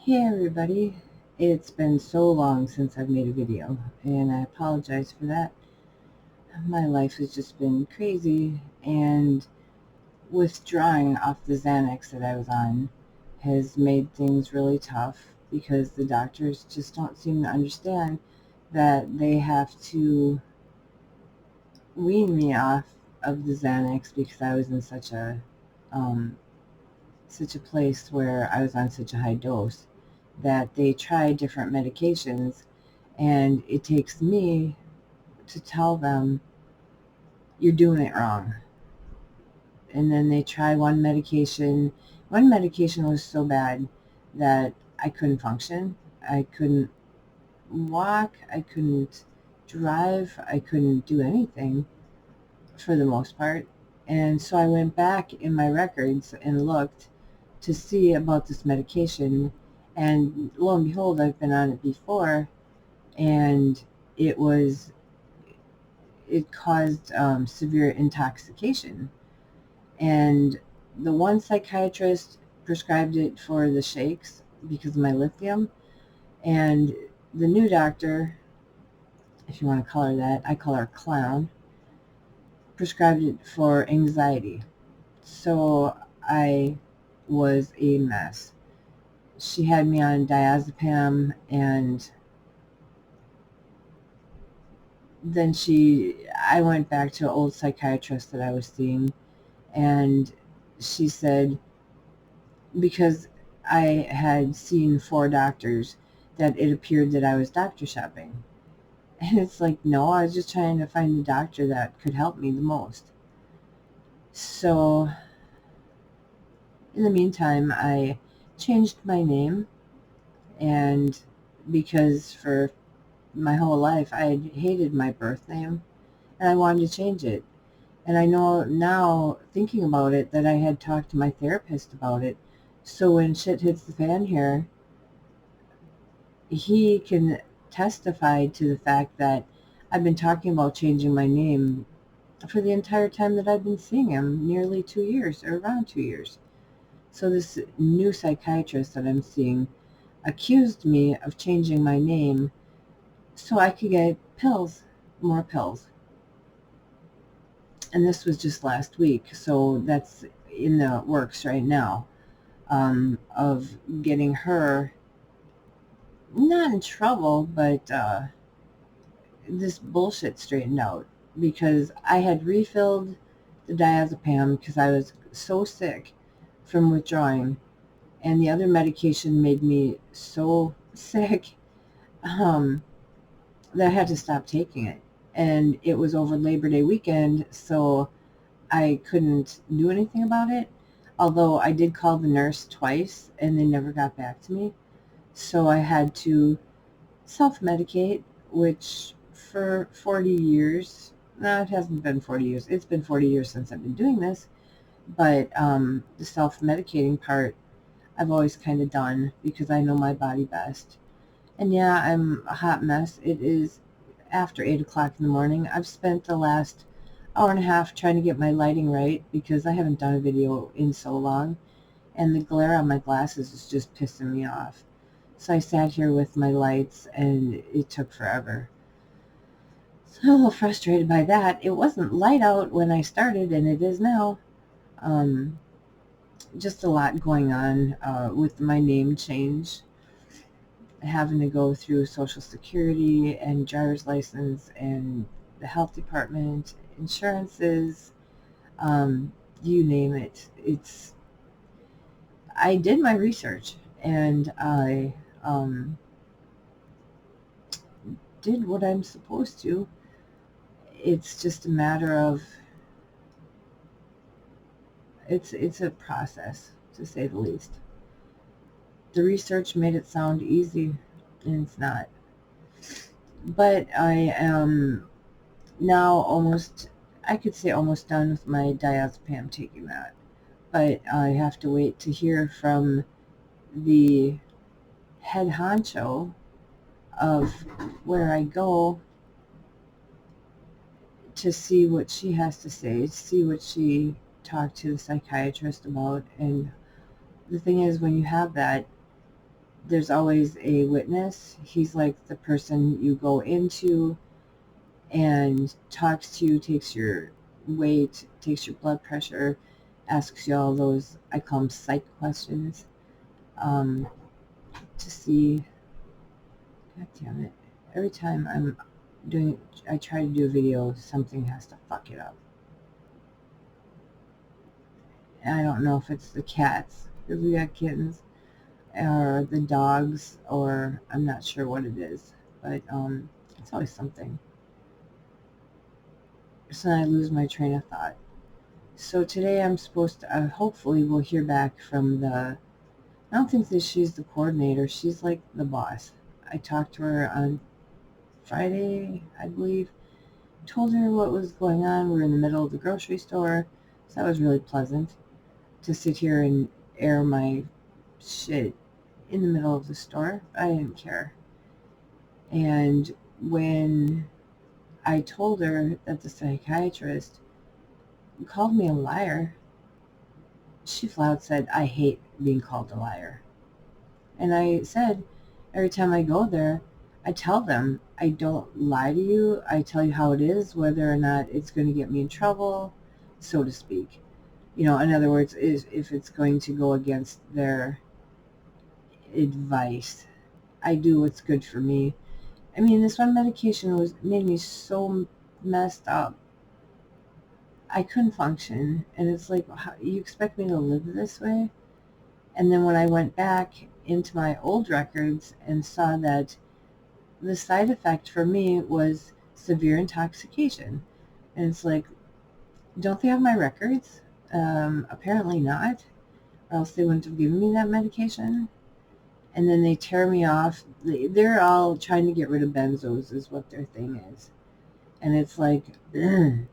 Hey everybody, it's been so long since I've made a video and I apologize for that. My life has just been crazy and withdrawing off the Xanax that I was on has made things really tough because the doctors just don't seem to understand that they have to wean me off of the Xanax because I was in um, such a place where I was on such a high dose that they try different medications. And it takes me to tell them, you're doing it wrong. And then they try one medication. One medication was so bad that I couldn't function. I couldn't walk. I couldn't drive. I couldn't do anything for the most part. And so I went back in my records and looked to see about this medication. And lo and behold, I've been on it before. And it was it caused severe intoxication. And the one psychiatrist prescribed it for the shakes because of my lithium. And the new doctor, if you want to call her that, I call her clown, prescribed it for anxiety. So I was a mess. She had me on diazepam, and then I went back to an old psychiatrist that I was seeing, and she said, because I had seen 4 doctors, that it appeared that I was doctor shopping. And it's like, no, I was just trying to find the doctor that could help me the most. So in the meantime, I changed my name, and because for my whole life I had hated my birth name and I wanted to change it. And I know now, thinking about it, that I had talked to my therapist about it. So when shit hits the fan here, he can testify to the fact that I've been talking about changing my name for the entire time that I've been seeing him, nearly 2 years, or around 2 years. So this new psychiatrist that I'm seeing accused me of changing my name so I could get pills, more pills. And this was just last week, so that's in the works right now, of getting her not in trouble, but this bullshit straightened out, because I had refilled the diazepam because I was so sick from withdrawing, and the other medication made me so sick, um, that I had to stop taking it. And it was over Labor Day weekend, so I couldn't do anything about it. Although I did call the nurse twice and they never got back to me. So I had to self medicate, which for 40 years, no, it hasn't been 40 years. It's been 40 years since I've been doing this. But the self medicating part, I've always kind of done because I know my body best. And yeah, I'm a hot mess. It is after 8 o'clock in the morning. I've spent the last hour and a half trying to get my lighting right because I haven't done a video in so long. And the glare on my glasses is just pissing me off. So I sat here with my lights and it took forever. So I'm a little frustrated by that. It wasn't light out when I started, and it is now. Um, just a lot going on with my name change, having to go through Social Security and driver's license and the health department, insurances, you name it. I did my research, and I did what I'm supposed to. It's just a matter of, it's a process, to say the least. The research made it sound easy, and it's not. But I am now almost, I could say almost done with my diazepam, taking that. But I have to wait to hear from the head honcho of where I go to see what she has to say, see what she talked to the psychiatrist about. And the thing is, when you have that, there's always a witness. He's like the person you go into and talks to you, takes your weight, takes your blood pressure, asks you all those, I call them psych questions, to see, god damn it, every time I try to do a video, something has to fuck it up. And I don't know if it's the cats, because we got kittens, or the dogs, or I'm not sure what it is, but it's always something. So then I lose my train of thought. So today I'm supposed to, hopefully we'll hear back from I don't think that she's the coordinator, she's like the boss. I talked to her on Friday, I believe, told her what was going on. We're in the middle of the grocery store, so that was really pleasant to sit here and air my shit in the middle of the store. I didn't care. And when I told her that the psychiatrist called me a liar, she flat out said, I hate being called a liar. And I said, every time I go there, I tell them, I don't lie to you. I tell you how it is, whether or not it's going to get me in trouble, so to speak. In other words, if it's going to go against their advice. I do what's good for me. I mean, this one medication made me so messed up. I couldn't function, and it's like, how, you expect me to live this way? And then when I went back into my old records and saw that the side effect for me was severe intoxication, and it's like, don't they have my records? Apparently not, or else they wouldn't have given me that medication. And then they tear me off. They're all trying to get rid of benzos is what their thing is. And it's like, the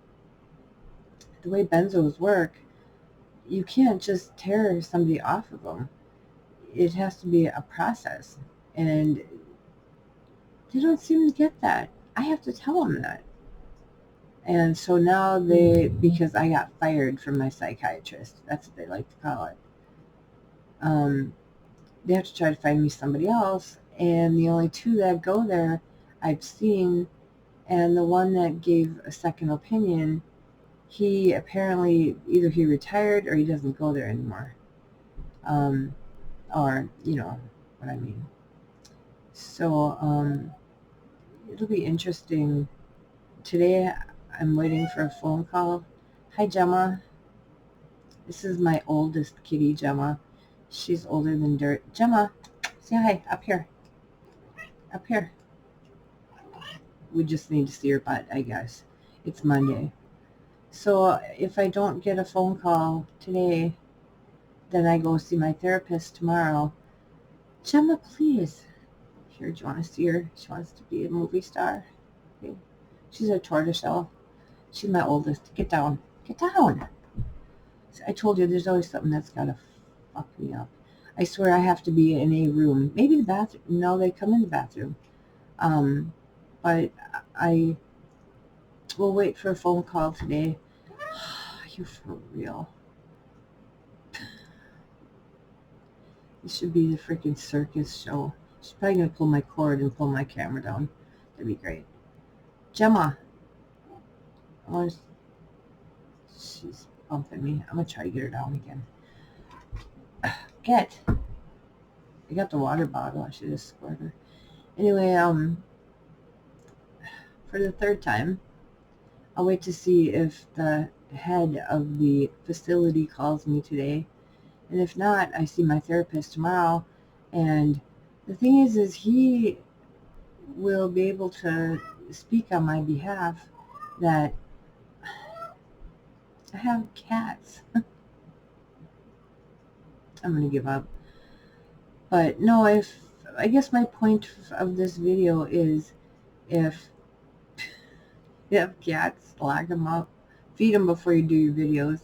way benzos work, you can't just tear somebody off of them. It has to be a process. And they don't seem to get that. I have to tell them that. And so now because I got fired from my psychiatrist, that's what they like to call it, they have to try to find me somebody else. And the only two that go there I've seen, and the one that gave a second opinion, he apparently either he retired or he doesn't go there anymore. Or, you know what I mean. So it'll be interesting. Today I'm waiting for a phone call. Hi, Gemma. This is my oldest kitty, Gemma. She's older than dirt. Gemma, say hi, up here. Up here. We just need to see her butt, I guess. It's Monday. So if I don't get a phone call today, then I go see my therapist tomorrow. Gemma, please. Here, do you want to see her? She wants to be a movie star. Okay. She's a tortoiseshell. She's my oldest. Get down. Get down. I told you there's always something that's got to fuck me up. I swear I have to be in a room. Maybe the bathroom. No, they come in the bathroom. But I will wait for a phone call today. Are you for real? This should be the freaking circus show. She's probably going to pull my cord and pull my camera down. That'd be great. Gemma. She's bumping me. I'm going to try to get her down again. Get. I got the water bottle. I should have squared her. Anyway, for the third time, I'll wait to see if the head of the facility calls me today. And if not, I see my therapist tomorrow. And the thing is he will be able to speak on my behalf that I have cats. I'm going to give up. But no, I guess my point of this video is, if you have cats, lock them up. Feed them before you do your videos.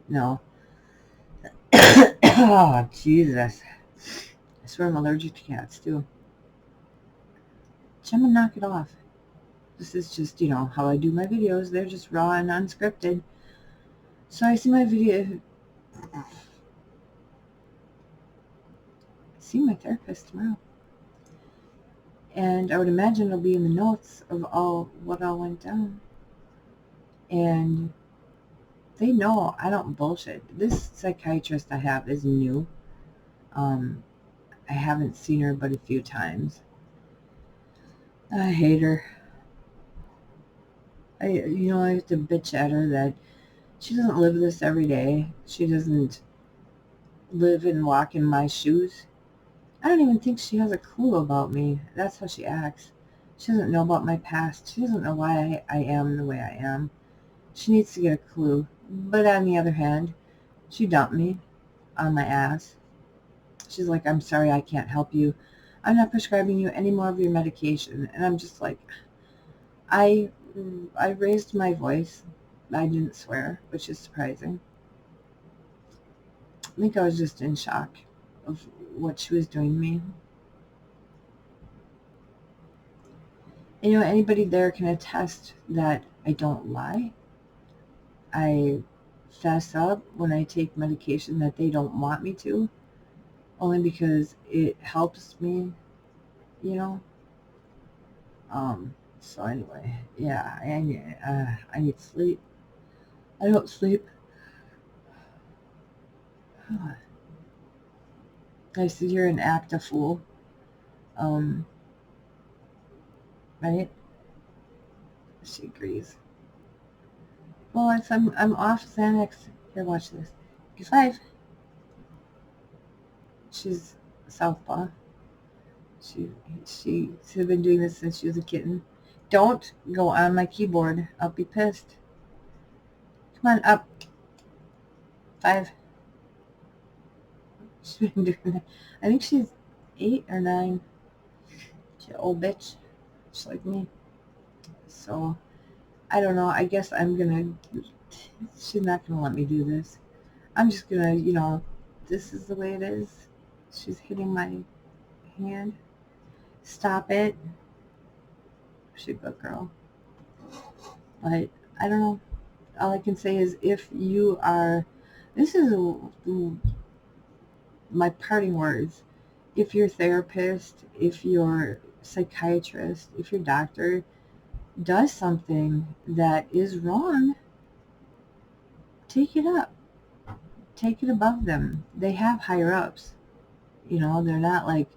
No. Oh, Jesus. I swear I'm allergic to cats, too. Gemma, knock it off. This is just, how I do my videos. They're just raw and unscripted. So I see my video. see my therapist tomorrow. And I would imagine it'll be in the notes of what all went down. And they know I don't bullshit. This psychiatrist I have is new. I haven't seen her but a few times. I hate her. I have to bitch at her that she doesn't live this every day. She doesn't live and walk in my shoes. I don't even think she has a clue about me. That's how she acts. She doesn't know about my past. She doesn't know why I am the way I am. She needs to get a clue. But on the other hand, she dumped me on my ass. She's like, I'm sorry, I can't help you. I'm not prescribing you any more of your medication. And I'm just like, I raised my voice. I didn't swear, which is surprising. I think I was just in shock of what she was doing to me. And anybody there can attest that I don't lie. I fess up when I take medication that they don't want me to, only because it helps me, you know. So anyway, yeah, I need sleep. I don't sleep. I sit here and act a fool. Um, right? She agrees. Well, if I'm off Xanax, here, watch this. Get 5. She's southpaw. She's been doing this since she was a kitten. Don't go on my keyboard. I'll be pissed. Come on, up. 5. She's been doing that. I think she's 8 or 9. She's an old bitch. She's like me. So, I don't know. I guess she's not gonna let me do this. I'm just gonna, this is the way it is. She's hitting my hand. Stop it. She's a good girl. But I don't know. All I can say is if you are, this is my parting words. If your therapist, if your psychiatrist, if your doctor does something that is wrong, take it up. Take it above them. They have higher ups. They're not like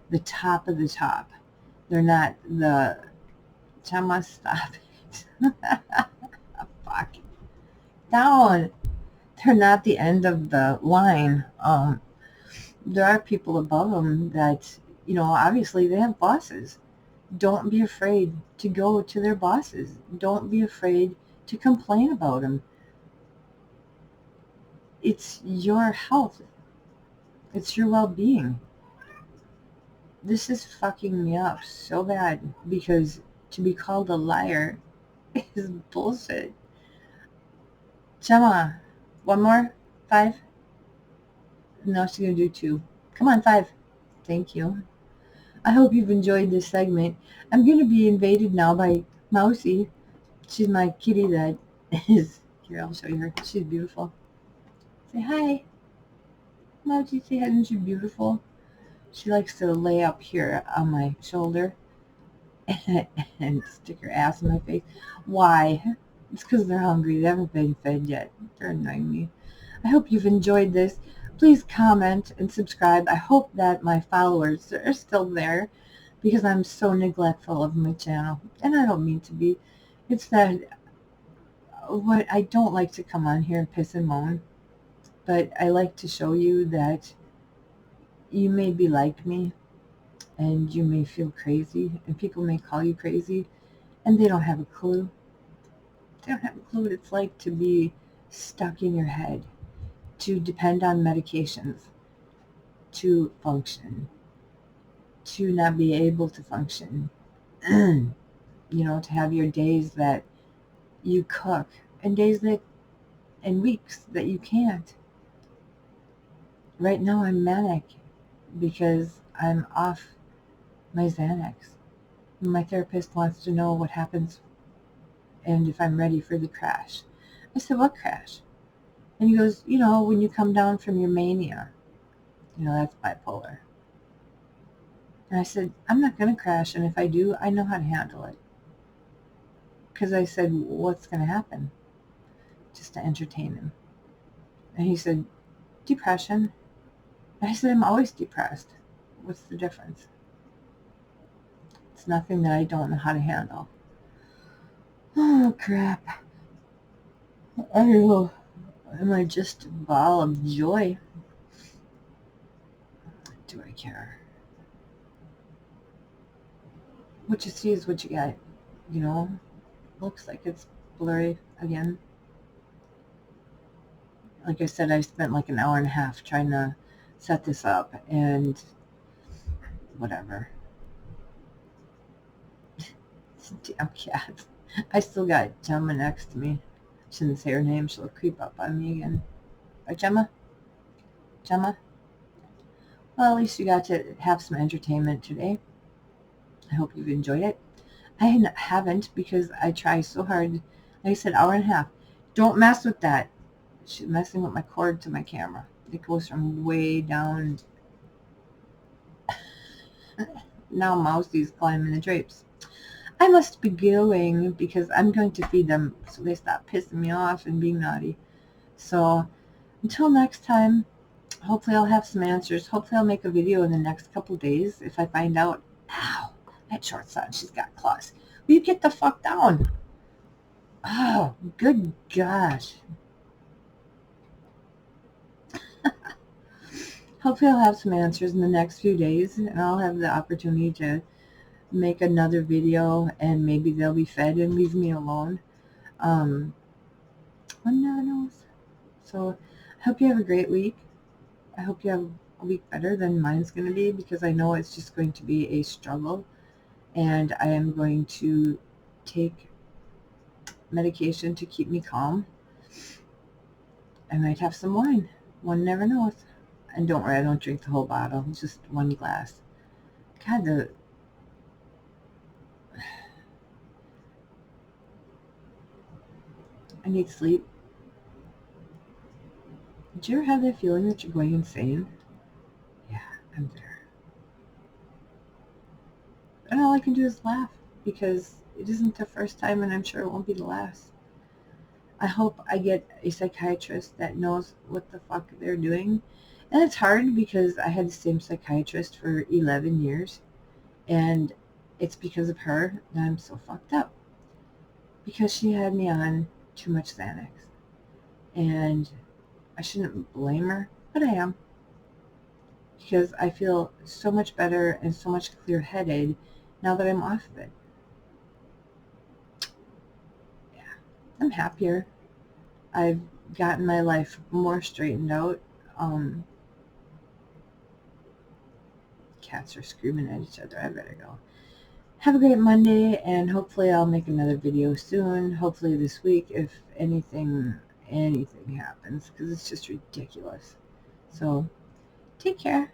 the top of the top. They're not the Chama, stop it. Fuck. Down. They're not the end of the line. There are people above them that, obviously they have bosses. Don't be afraid to go to their bosses. Don't be afraid to complain about them. It's your health. It's your well-being. This is fucking me up so bad because to be called a liar is bullshit. Chama, one more? 5? No, she's going to do 2. Come on, 5. Thank you. I hope you've enjoyed this segment. I'm going to be invaded now by Mousy. She's my kitty that is... Here, I'll show you her. She's beautiful. Say hi. Mousy, say hi. Isn't she beautiful? She likes to lay up here on my shoulder and stick her ass in my face. Why? It's because they're hungry. They haven't been fed yet. They're annoying me. I hope you've enjoyed this. Please comment and subscribe. I hope that my followers are still there because I'm so neglectful of my channel. And I don't mean to be. It's that what I don't like to come on here and piss and moan. But I like to show you that you may be like me and you may feel crazy and people may call you crazy and they don't have a clue. They don't have a clue what it's like to be stuck in your head, to depend on medications, to function, to not be able to function, to have your days that you cook and and weeks that you can't. Right now I'm manic because I'm off my Xanax. My therapist wants to know what happens and if I'm ready for the crash. I said, what crash? And he goes, when you come down from your mania. That's bipolar. And I said, I'm not going to crash, and if I do, I know how to handle it. Because I said, what's going to happen? Just to entertain him. And he said, depression. And I said, I'm always depressed. What's the difference? It's nothing that I don't know how to handle. Oh, crap. I know. Am I just a ball of joy? Do I care? What you see is what you get. You know? Looks like it's blurry again. Like I said, I spent like an hour and a half trying to set this up, and whatever. Damn cat. I still got Gemma next to me. Shouldn't say her name. She'll creep up on me again. Right, Gemma? Gemma? Well, at least you got to have some entertainment today. I hope you've enjoyed it. I haven't, because I try so hard. Like I said, hour and a half. Don't mess with that. She's messing with my cord to my camera. It goes from way down. Now Mousie's climbing the drapes. I must be going because I'm going to feed them so they stop pissing me off and being naughty. So until next time, hopefully I'll have some answers. Hopefully I'll make a video in the next couple days if I find out. Ow, that short son, she's got claws. Will you get the fuck down? Oh, good gosh. Hopefully I'll have some answers in the next few days, and I'll have the opportunity to make another video, and maybe they'll be fed and leave me alone. One never knows. So I hope you have a great week. I hope you have a week better than mine's going to be, because I know it's just going to be a struggle, and I am going to take medication to keep me calm. I might have some wine. One never knows. And don't worry, I don't drink the whole bottle, just one glass. God, I need sleep. Did you ever have that feeling that you're going insane? Yeah, I'm there. And all I can do is laugh, because it isn't the first time, and I'm sure it won't be the last. I hope I get a psychiatrist that knows what the fuck they're doing. And it's hard because I had the same psychiatrist for 11 years, and it's because of her that I'm so fucked up. Because she had me on too much Xanax. And I shouldn't blame her, but I am. Because I feel so much better and so much clear-headed now that I'm off of it. Yeah, I'm happier. I've gotten my life more straightened out. Cats are screaming at each other. I better go. Have a great Monday, and hopefully I'll make another video soon. Hopefully this week, if anything happens, because it's just ridiculous. So take care.